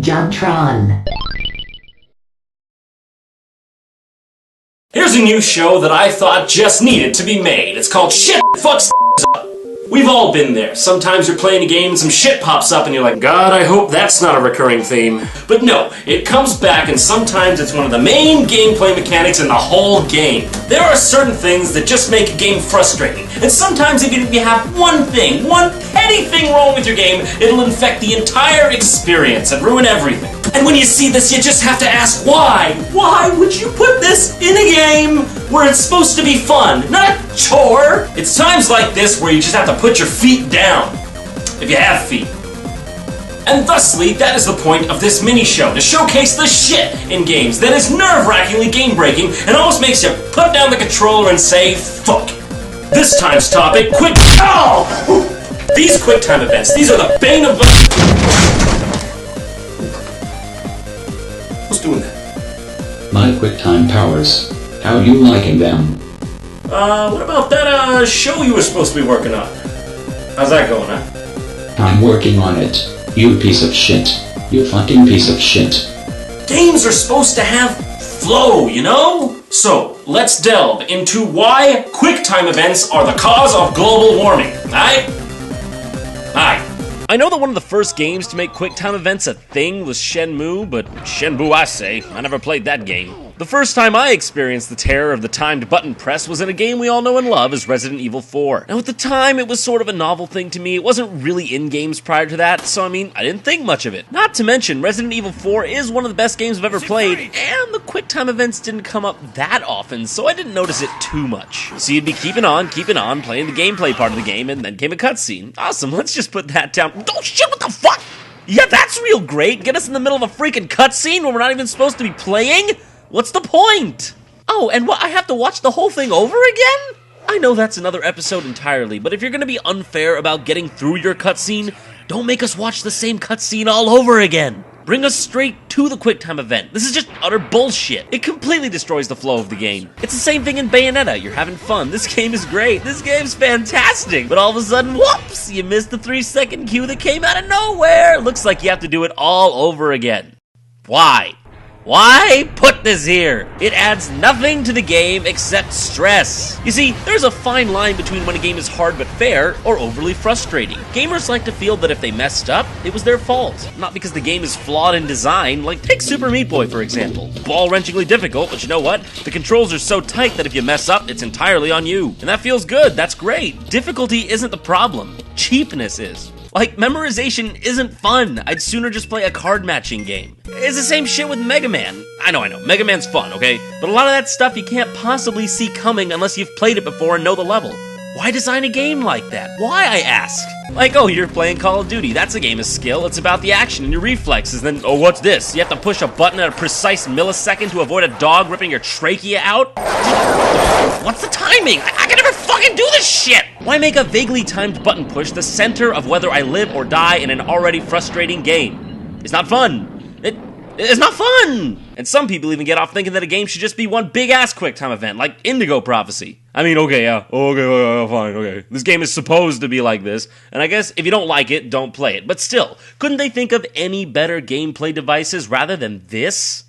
JonTron. Here's a new show that I thought just needed to be made. It's called Shit Fucks Up. We've all been there. Sometimes you're playing a game and some shit pops up and you're like, God, I hope that's not a recurring theme. But no, it comes back and sometimes it's one of the main gameplay mechanics in the whole game. There are certain things that just make a game frustrating. And sometimes even if you have one petty thing wrong with your game, it'll infect the entire experience and ruin everything. And when you see this, you just have to ask why? Why would you put this in a game where it's supposed to be fun, not a chore? It's times like this where you just have to put your feet down, if you have feet. And thusly, that is the point of this mini-show, to showcase the shit in games that is nerve-wrackingly game-breaking and almost makes you put down the controller and say, fuck. This time's topic, These QuickTime events, these are the bane of Who's doing that? My QuickTime powers. How you liking them? What about that, show you were supposed to be working on? How's that going, huh? I'm working on it. You piece of shit. You fucking piece of shit. Games are supposed to have flow, you know? So, let's delve into why QuickTime events are the cause of global warming, alright? Alright. I know that one of the first games to make QuickTime events a thing was Shenmue, but Shenmue I say, I never played that game. The first time I experienced the terror of the timed button press was in a game we all know and love as Resident Evil 4. Now at the time, it was sort of a novel thing to me. It wasn't really in games prior to that, so I mean, I didn't think much of it. Not to mention, Resident Evil 4 is one of the best games I've ever played, and the QuickTime events didn't come up that often, so I didn't notice it too much. So you'd be keeping on, playing the gameplay part of the game, and then came a cutscene. Awesome, let's just put that down. Oh shit, what the fuck? Yeah, that's real great. Get us in the middle of a freaking cutscene when we're not even supposed to be playing? What's the point? Oh, and what, I have to watch the whole thing over again? I know that's another episode entirely, but if you're gonna be unfair about getting through your cutscene, don't make us watch the same cutscene all over again. Bring us straight to the QuickTime event. This is just utter bullshit. It completely destroys the flow of the game. It's the same thing in Bayonetta. You're having fun. This game is great. This game's fantastic. But all of a sudden, whoops, you missed the 3-second cue that came out of nowhere. Looks like you have to do it all over again. Why? Why put this here? It adds nothing to the game except stress. You see, there's a fine line between when a game is hard but fair or overly frustrating. Gamers like to feel that if they messed up, it was their fault, not because the game is flawed in design. Like, take Super Meat Boy, for example. Ball-wrenchingly difficult, but you know what? The controls are so tight that if you mess up, it's entirely on you. And that feels good, that's great. Difficulty isn't the problem. Cheapness is. Like, memorization isn't fun. I'd sooner just play a card matching game. It's the same shit with Mega Man. I know, Mega Man's fun, okay? But a lot of that stuff you can't possibly see coming unless you've played it before and know the level. Why design a game like that? Why, I ask? Like, oh, you're playing Call of Duty. That's a game of skill. It's about the action and your reflexes. Then, oh, what's this? You have to push a button at a precise millisecond to avoid a dog ripping your trachea out? What's the timing? I can never fucking do this shit! Why make a vaguely timed button push the center of whether I live or die in an already frustrating game? It's not fun. It's not fun! And some people even get off thinking that a game should just be one big-ass QuickTime event, like Indigo Prophecy. I mean, okay, yeah, okay, fine, okay. This game is supposed to be like this, and I guess if you don't like it, don't play it. But still, couldn't they think of any better gameplay devices rather than this?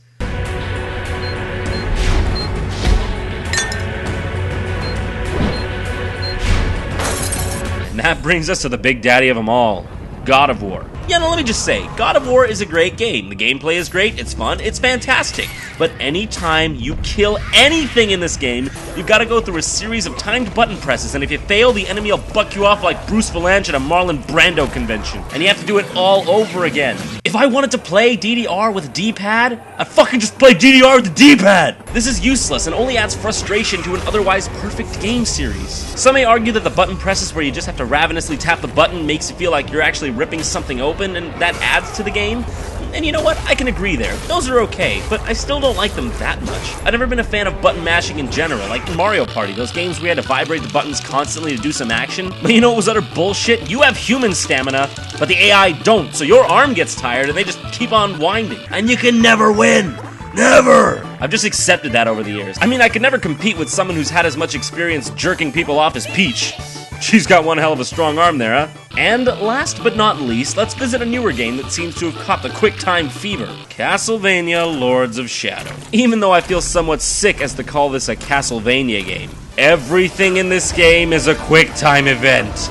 And that brings us to the big daddy of them all, God of War. Yeah, now let me just say, God of War is a great game. The gameplay is great, it's fun, it's fantastic. But anytime you kill anything in this game, you've got to go through a series of timed button presses, and if you fail, the enemy will buck you off like Bruce Valanche at a Marlon Brando convention. And you have to do it all over again. If I wanted to play DDR with a D-pad, I'd fucking just play DDR with the D-pad! This is useless and only adds frustration to an otherwise perfect game series. Some may argue that the button presses where you just have to ravenously tap the button makes you feel like you're actually ripping something open, and that adds to the game. And you know what? I can agree there. Those are okay, but I still don't like them that much. I've never been a fan of button mashing in general, like in Mario Party, those games where you had to vibrate the buttons constantly to do some action. But you know what was utter bullshit? You have human stamina, but the AI don't, so your arm gets tired and they just keep on winding. And you can never win! Never! I've just accepted that over the years. I mean, I could never compete with someone who's had as much experience jerking people off as Peach. She's got one hell of a strong arm there, huh? And last but not least, let's visit a newer game that seems to have caught the QuickTime fever, Castlevania Lords of Shadow. Even though I feel somewhat sick as to call this a Castlevania game, everything in this game is a QuickTime event.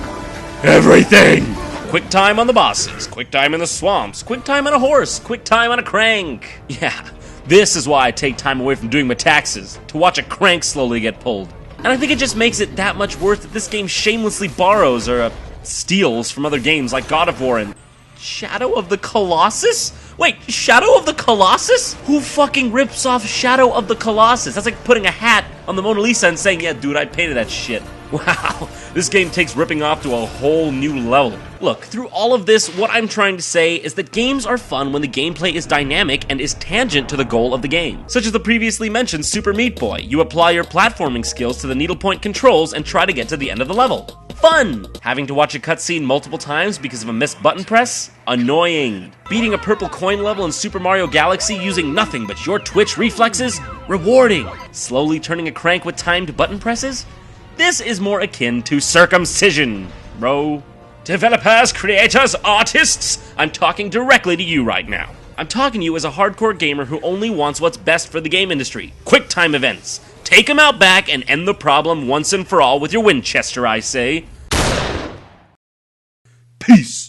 Everything! QuickTime on the bosses, QuickTime in the swamps, QuickTime on a horse, QuickTime on a crank. Yeah, this is why I take time away from doing my taxes, to watch a crank slowly get pulled. And I think it just makes it that much worse that this game shamelessly borrows or steals from other games like God of War and Shadow of the Colossus? Wait, Shadow of the Colossus? Who fucking rips off Shadow of the Colossus? That's like putting a hat on the Mona Lisa and saying, yeah, dude, I painted that shit. Wow, this game takes ripping off to a whole new level. Look, through all of this, what I'm trying to say is that games are fun when the gameplay is dynamic and is tangent to the goal of the game. Such as the previously mentioned Super Meat Boy. You apply your platforming skills to the needlepoint controls and try to get to the end of the level. Fun! Having to watch a cutscene multiple times because of a missed button press? Annoying. Beating a purple coin level in Super Mario Galaxy using nothing but your twitch reflexes? Rewarding. Slowly turning a crank with timed button presses? This is more akin to circumcision, bro. Developers, creators, artists, I'm talking directly to you right now. I'm talking to you as a hardcore gamer who only wants what's best for the game industry. QuickTime events. Take them out back and end the problem once and for all with your Winchester, I say. Peace.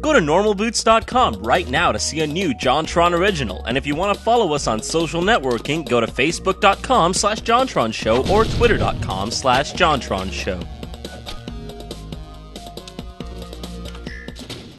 Go to normalboots.com right now to see a new JonTron original, and if you want to follow us on social networking, go to facebook.com/JonTronShow or twitter.com/JonTronShow.